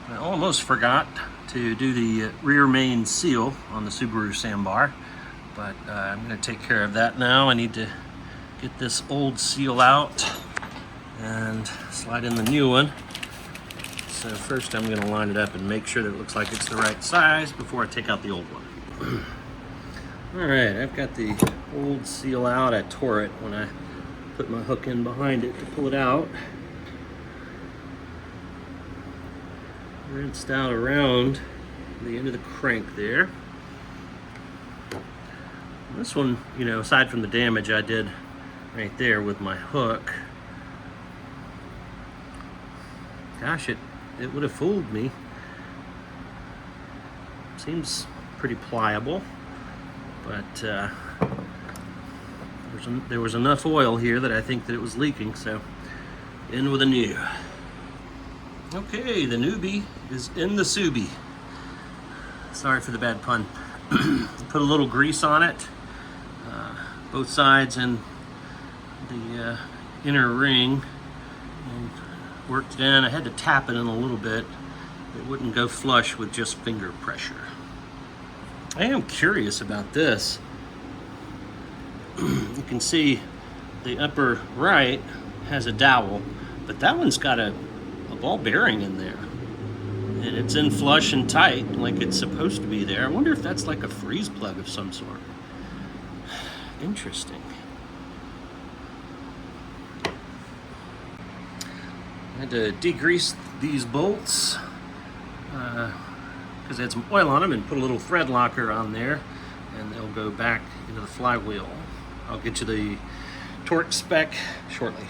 I almost forgot to do the rear main seal on the Subaru Sambar, but I'm going to take care of that now. I need to get this old seal out and slide in the new one. So first I'm going to line it up and make sure that it looks like it's the right size before I take out the old one. Alright, I've got the old seal out. I tore it when I put my hook in behind it to pull it out. Rinsed out around the end of the crank there. This one, you know, aside from the damage I did right there with my hook, gosh, it would have fooled me. Seems pretty pliable, but there was enough oil here that I think that it was leaking, so in with a new. Okay, the newbie is in the Subi. Sorry for the bad pun. Put a little grease on it, both sides and the inner ring, and worked it in. I had to tap it in a little bit. It wouldn't go flush with just finger pressure. I am curious about this. You can see the upper right has a dowel, but that one's got a ball bearing in there. And it's in flush and tight like it's supposed to be there. I wonder if that's like a freeze plug of some sort. Interesting. I had to degrease these bolts because I had some oil on them, and put a little thread locker on there, and they'll go back into the flywheel. I'll get you the torque spec shortly.